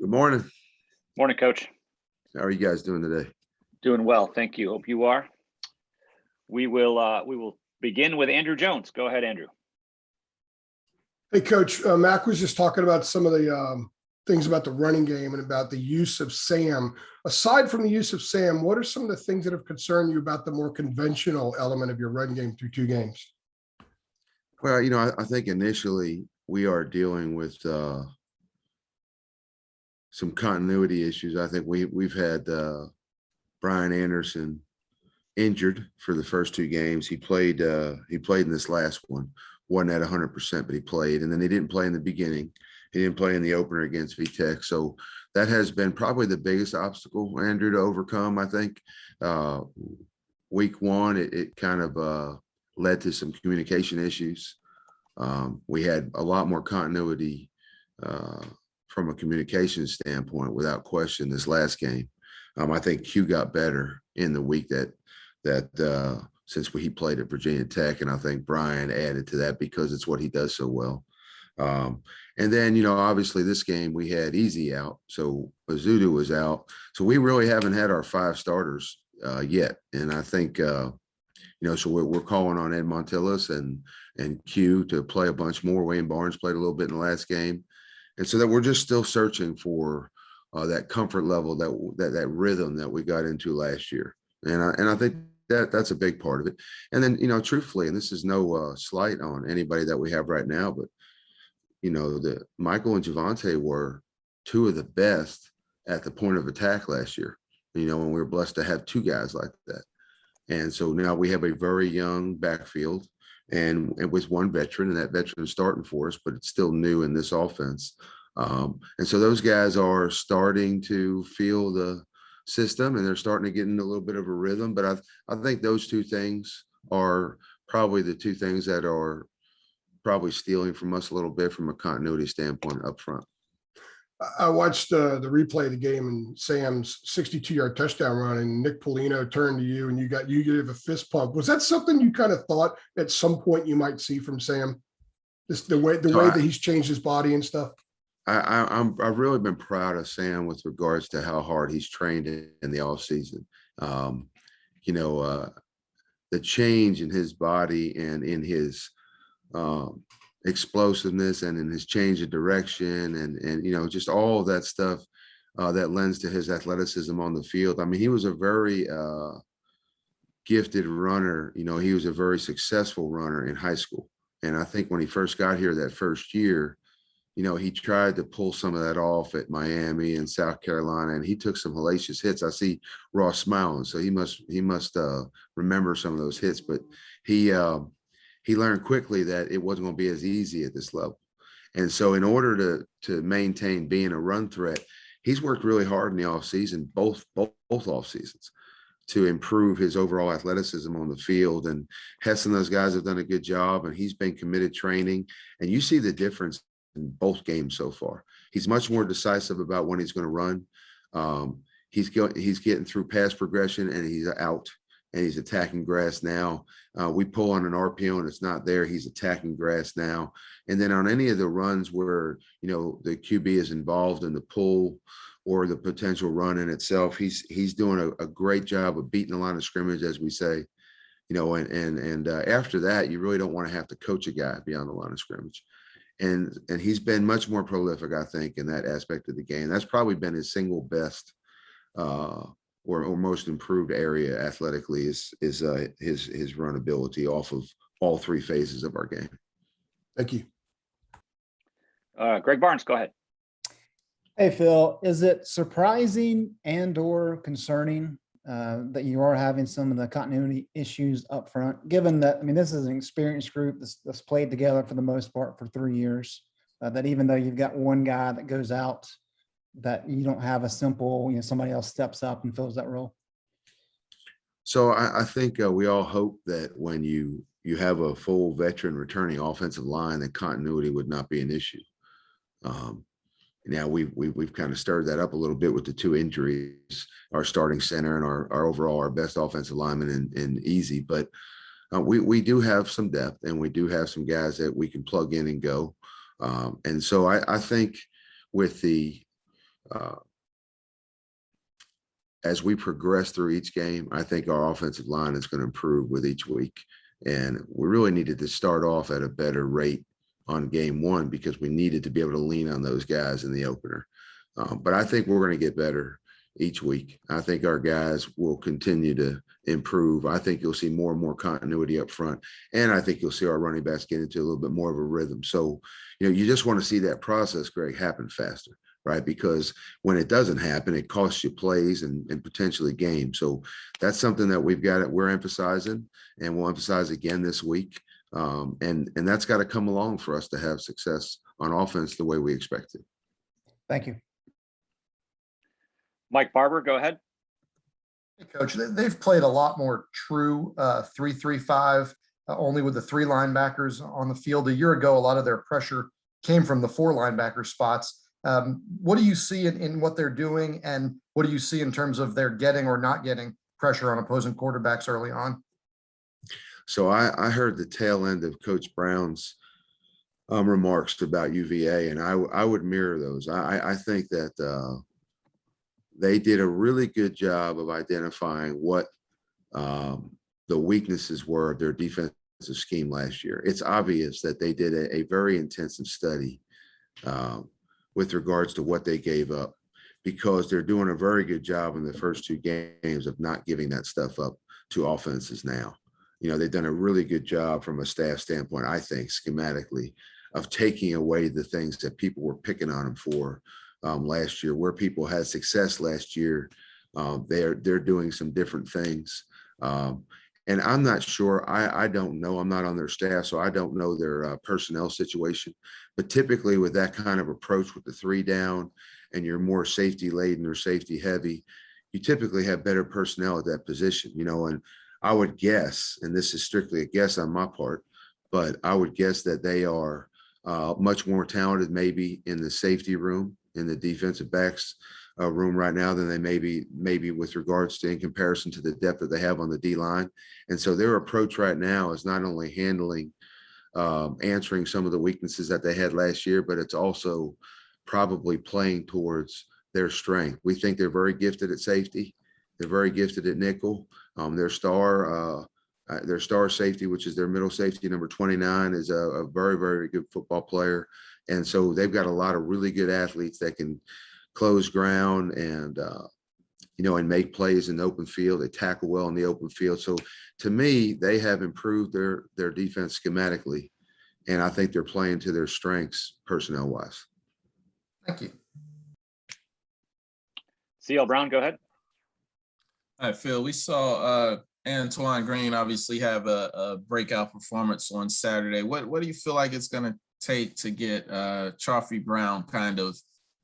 Good morning. Morning, Coach. How are you guys doing today? Doing well, thank you. Hope you are. We will begin with Andrew Jones. Go ahead, Andrew. Hey, Coach. Mac was just talking about some of the things about the running game and about the use of Sam. Aside from the use of Sam, what are some of the things that have concerned you about the more conventional element of your run game through two games? Well, I think initially we are dealing with some continuity issues. I think we've had Brian Anderson injured for the first two games. He played in this last one. Wasn't at 100%, but he played. And then he didn't play in the beginning. He didn't play in the opener against VTech. So that has been probably the biggest obstacle, Andrew, to overcome, I think. Week one, it kind of led to some communication issues. We had a lot more continuity from a communication standpoint, without question, this last game. I think Q got better in the week that since he played at Virginia Tech, and I think Brian added to that because it's what he does so well. And then, obviously this game we had Easy out, so Azudu was out. So we really haven't had our five starters yet. And I think, so we're calling on Ed Montillas and Q to play a bunch more. Wayne Barnes played a little bit in the last game. And so that we're just still searching for that comfort level, that rhythm that we got into last year. And I think that's a big part of it. And then, truthfully, and this is no slight on anybody that we have right now, but, the Michael and Javante were two of the best at the point of attack last year, and we were blessed to have two guys like that. And so now we have a very young backfield and with one veteran, and that veteran is starting for us, but it's still new in this offense. And so those guys are starting to feel the system, and they're starting to get in a little bit of a rhythm. But I think those two things are probably the two things that are probably stealing from us a little bit from a continuity standpoint up front. I watched the replay of the game and Sam's 62-yard touchdown run, and Nick Polino turned to you and you gave a fist pump. Was that something you kind of thought at some point you might see from Sam? Just the way that he's changed his body and stuff. I've really been proud of Sam with regards to how hard he's trained in the off season. The change in his body and in his explosiveness and in his change of direction and just all of that stuff that lends to his athleticism on the field. I mean, he was a very gifted runner. He was a very successful runner in high school. And I think when he first got here that first year, he tried to pull some of that off at Miami and South Carolina, and he took some hellacious hits. I see Ross smiling, so he must remember some of those hits. But he learned quickly that it wasn't going to be as easy at this level. And so in order to maintain being a run threat, he's worked really hard in the offseason, both off seasons, to improve his overall athleticism on the field. And Hess and those guys have done a good job, and he's been committed training. And you see the difference in both games so far. He's much more decisive about when he's going to run. He's getting through pass progression, and he's out. And he's attacking grass now. We pull on an RPO and it's not there. He's attacking grass now. And then on any of the runs where, the QB is involved in the pull or the potential run in itself, he's doing a great job of beating the line of scrimmage, as we say, and after that, you really don't want to have to coach a guy beyond the line of scrimmage. And he's been much more prolific, I think, in that aspect of the game. That's probably been his single best or most improved area athletically is his run ability off of all three phases of our game. Thank you. Greg Barnes, go ahead. Hey, Phil, is it surprising and or concerning that you are having some of the continuity issues up front, given that, this is an experienced group that's played together for the most part for 3 years, that even though you've got one guy that goes out, that you don't have a simple, somebody else steps up and fills that role? So I think we all hope that when you have a full veteran returning offensive line, that continuity would not be an issue. Now we've kind of stirred that up a little bit with the two injuries, our starting center and our best offensive lineman in Easy. But we do have some depth, and we do have some guys that we can plug in and go. And so I think with the as we progress through each game, I think our offensive line is going to improve with each week. And we really needed to start off at a better rate on game one because we needed to be able to lean on those guys in the opener. But I think we're going to get better each week. I think our guys will continue to improve. I think you'll see more and more continuity up front. And I think you'll see our running backs get into a little bit more of a rhythm. So, you just want to see that process, Greg, happen faster, right? Because when it doesn't happen, it costs you plays and potentially games. So that's something that we're emphasizing, and we'll emphasize again this week. And that's got to come along for us to have success on offense the way we expect it. Thank you. Mike Barber, go ahead. Hey, Coach, they've played a lot more true 3-3-5, only with the 3 linebackers on the field. A year ago, a lot of their pressure came from the 4 linebacker spots. What do you see in what they're doing, and what do you see in terms of their getting or not getting pressure on opposing quarterbacks early on? So I heard the tail end of Coach Brown's remarks about UVA, and I would mirror those. I think that they did a really good job of identifying what the weaknesses were of their defensive scheme last year. It's obvious that they did a very intensive study with regards to what they gave up, because they're doing a very good job in the first 2 games of not giving that stuff up to offenses now. They've done a really good job from a staff standpoint, I think, schematically, of taking away the things that people were picking on them for last year. Where people had success last year, they're doing some different things. And I'm not sure, I don't know, I'm not on their staff, so I don't know their personnel situation. But typically with that kind of approach with the 3 down and you're more safety laden or safety heavy, you typically have better personnel at that position, and I would guess, and this is strictly a guess on my part, but I would guess that they are much more talented maybe in the safety room, in the defensive backs room right now than they maybe with regards to in comparison to the depth that they have on the D line. And so their approach right now is not only handling, answering some of the weaknesses that they had last year, but it's also probably playing towards their strength. We think they're very gifted at safety. They're very gifted at nickel. Their star safety, which is their middle safety, number 29, is a very, very good football player. And so they've got a lot of really good athletes that can close ground and make plays in the open field. They tackle well in the open field. So to me, they have improved their defense schematically. And I think they're playing to their strengths personnel wise. Thank you. CL Brown, go ahead. All right, Phil, we saw Antoine Green obviously have a breakout performance on Saturday. What do you feel like it's going to take to get Charfy Brown kind of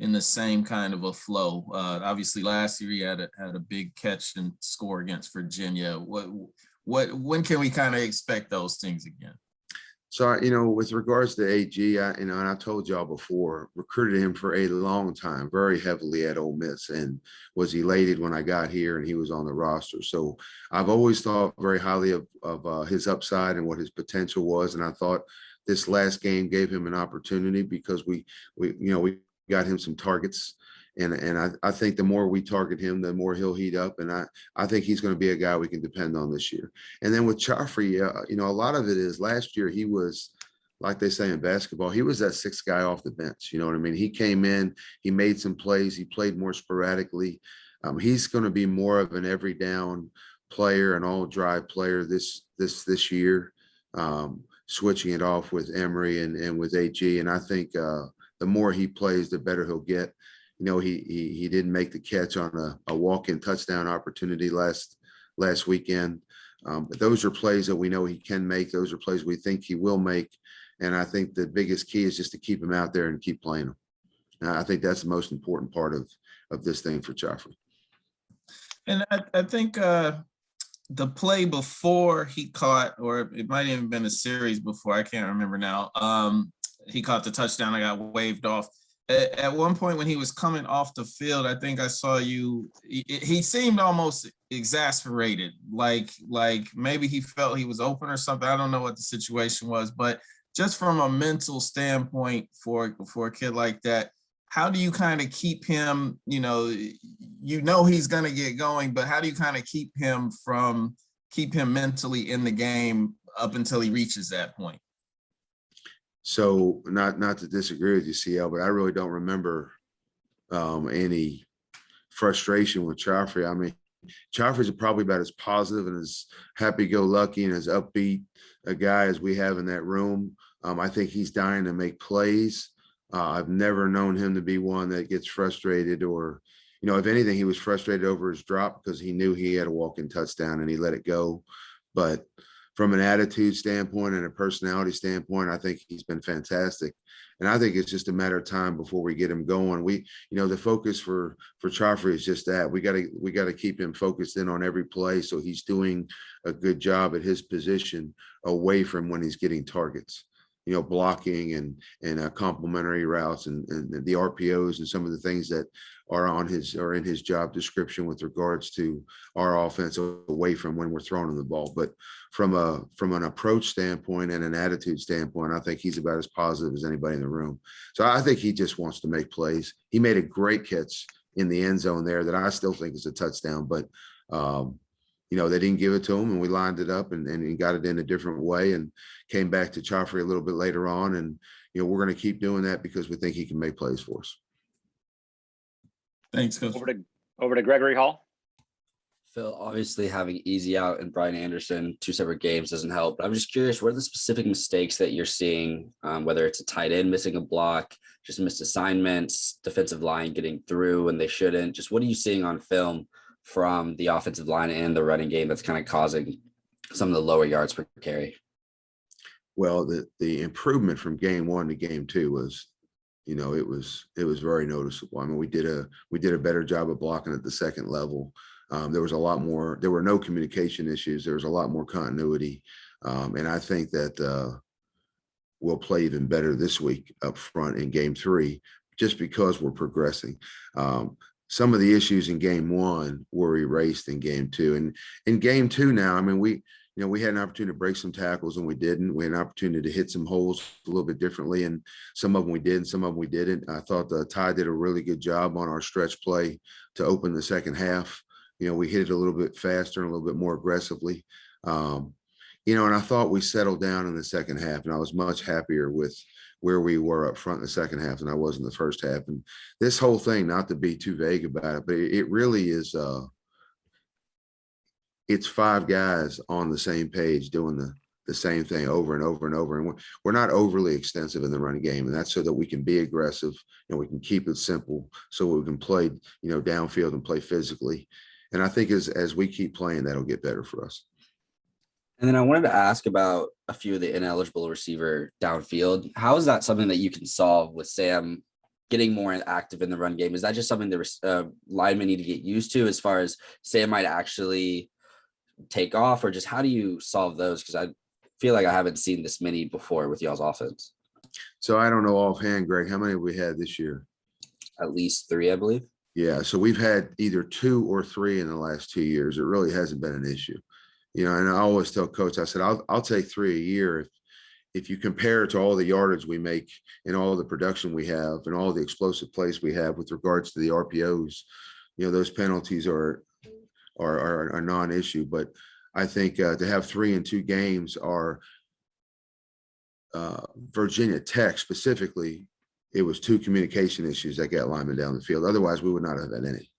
in the same kind of a flow? Obviously last year he had a big catch and score against Virginia. When can we kind of expect those things again? So, with regards to AG, and I told y'all before, recruited him for a long time, very heavily at Ole Miss, and was elated when I got here and he was on the roster. So I've always thought very highly of his upside and what his potential was. And I thought this last game gave him an opportunity because we got him some targets. And I think the more we target him, the more he'll heat up. And I think he's going to be a guy we can depend on this year. And then with Charfy, a lot of it is last year he was, like they say in basketball, he was that 6th guy off the bench. You know what I mean? He came in, he made some plays, he played more sporadically. He's going to be more of an every down player, an all drive player this year, switching it off with Emory and with AG. And I think the more he plays, the better he'll get. He didn't make the catch on a walk-in touchdown opportunity last weekend. But those are plays that we know he can make. Those are plays we think he will make. And I think the biggest key is just to keep him out there and keep playing him. And I think that's the most important part of this thing for Charfy. And I think the play before he caught, or it might have even been a series before, I can't remember now. He caught the touchdown. I got waved off. At one point when he was coming off the field, I think I saw you, he seemed almost exasperated, like maybe he felt he was open or something. I don't know what the situation was, but just from a mental standpoint for a kid like that, how do you kind of keep him, you know he's going to get going, but how do you kind of keep him mentally in the game up until he reaches that point? So not to disagree with you, CL, but I really don't remember any frustration with Joffrey. I mean, Joffrey's probably about as positive and as happy-go-lucky and as upbeat a guy as we have in that room. I think he's dying to make plays. I've never known him to be one that gets frustrated or, if anything, he was frustrated over his drop because he knew he had a walk-in touchdown and he let it go. But from an attitude standpoint and a personality standpoint, I think he's been fantastic. And I think it's just a matter of time before we get him going. The focus for Joffrey is just that we got to keep him focused in on every play. So he's doing a good job at his position away from when he's getting targets, blocking and complementary routes and the RPOs and some of the things that are in his job description with regards to our offense away from when we're throwing him the ball. But from an approach standpoint and an attitude standpoint, I think he's about as positive as anybody in the room. So I think he just wants to make plays. He made a great catch in the end zone there that I still think is a touchdown, but they didn't give it to him and we lined it up and he got it in a different way and came back to Joffrey a little bit later on. And, we're going to keep doing that because we think he can make plays for us. Thanks, Coach. Over to Gregory Hall. Phil, obviously having Easy out and Brian Anderson, 2 separate games doesn't help. But I'm just curious, what are the specific mistakes that you're seeing, whether it's a tight end missing a block, just missed assignments, defensive line getting through when they shouldn't? Just what are you seeing on film from the offensive line and the running game that's kind of causing some of the lower yards per carry? Well, the improvement from game 1 to game 2 was, it was very noticeable. I mean, we did a better job of blocking at the second level. There were no communication issues. There was a lot more continuity. And I think that we'll play even better this week up front in game 3, just because we're progressing. Some of the issues in game 1 were erased in game 2. And in game 2 now, I mean, we had an opportunity to break some tackles and we didn't. We had an opportunity to hit some holes a little bit differently. And some of them we did and some of them we didn't. I thought Ty did a really good job on our stretch play to open the second half. We hit it a little bit faster and a little bit more aggressively. And I thought we settled down in the second half and I was much happier with where we were up front in the second half than I was in the first half. And this whole thing, not to be too vague about it, but it really is, it's 5 guys on the same page doing the same thing over and over and over. And we're not overly extensive in the running game. And that's so that we can be aggressive and we can keep it simple so we can play, downfield and play physically. And I think as we keep playing, that'll get better for us. And then I wanted to ask about a few of the ineligible receiver downfield. How is that something that you can solve with Sam getting more active in the run game? Is that just something that linemen need to get used to as far as Sam might actually take off, or just how do you solve those? Because I feel like I haven't seen this many before with y'all's offense. So I don't know offhand, Greg, how many have we had this year? At least 3, I believe. Yeah, so we've had either 2 or 3 in the last 2 years. It really hasn't been an issue. And I always tell Coach, I said, I'll take 3 a year if you compare it to all the yardage we make and all the production we have and all the explosive plays we have with regards to the RPOs. Those penalties are a non-issue. But I think to have 3 in 2 games are Virginia Tech specifically. It was 2 communication issues that got linemen down the field. Otherwise, we would not have had any.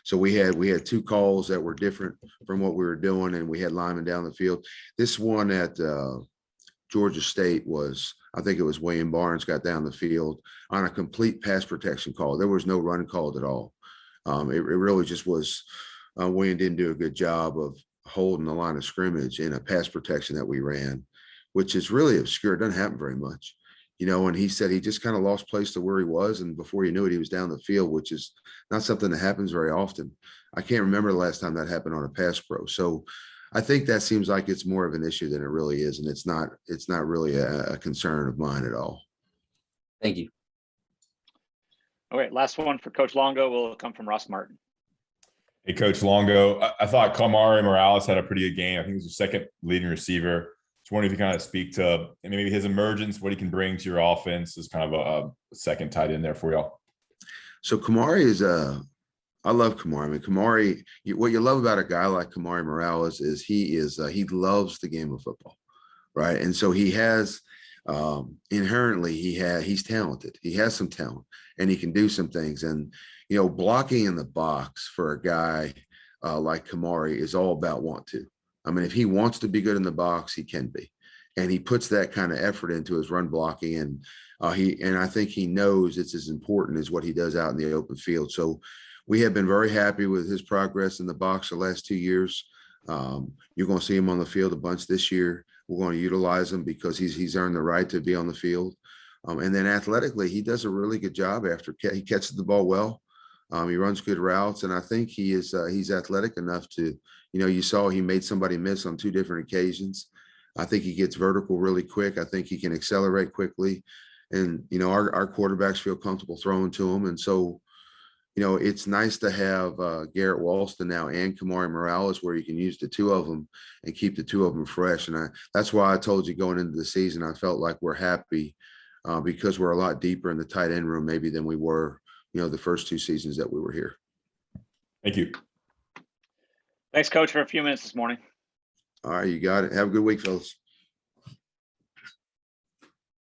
So we had 2 calls that were different from what we were doing, and we had linemen down the field. This one at Georgia State was, I think it was William Barnes got down the field on a complete pass protection call. There was no run called at all. It really just was William didn't do a good job of holding the line of scrimmage in a pass protection that we ran, which is really obscure. It doesn't happen very much. And he said he just kind of lost place to where he was. And before you knew it, he was down the field, which is not something that happens very often. I can't remember the last time that happened on a pass pro. So I think that seems like it's more of an issue than it really is. And it's not really a concern of mine at all. Thank you. All right, last one for Coach Longo will come from Ross Martin. Hey, Coach Longo. I thought Kamari Morales had a pretty good game. I think he was the 2nd leading receiver. Just wondering if you kind of speak to maybe his emergence, what he can bring to your offense as kind of a second tight end there for y'all. So Kamari is I love Kamari. I mean, Kamari, what you love about a guy like Kamari Morales is he loves the game of football, right? And so he has inherently he's talented. He has some talent and he can do some things. And blocking in the box for a guy like Kamari is all about want to. I mean, if he wants to be good in the box, he can be, and he puts that kind of effort into his run blocking. And I think he knows it's as important as what he does out in the open field. So we have been very happy with his progress in the box the last 2 years. You're going to see him on the field a bunch this year. We're going to utilize him because he's earned the right to be on the field. And then athletically, he does a really good job after he catches the ball well. He runs good routes, and I think he's athletic enough to, you saw he made somebody miss on 2 different occasions. I think he gets vertical really quick. I think he can accelerate quickly, and our quarterbacks feel comfortable throwing to him. And so, it's nice to have Garrett Walston now and Kamari Morales, where you can use the 2 of them and keep the 2 of them fresh. And that's why I told you going into the season, I felt like we're happy because we're a lot deeper in the tight end room maybe than we were, the first 2 seasons that we were here. Thank you. Thanks, Coach, for a few minutes this morning. All right, you got it. Have a good week, fellas.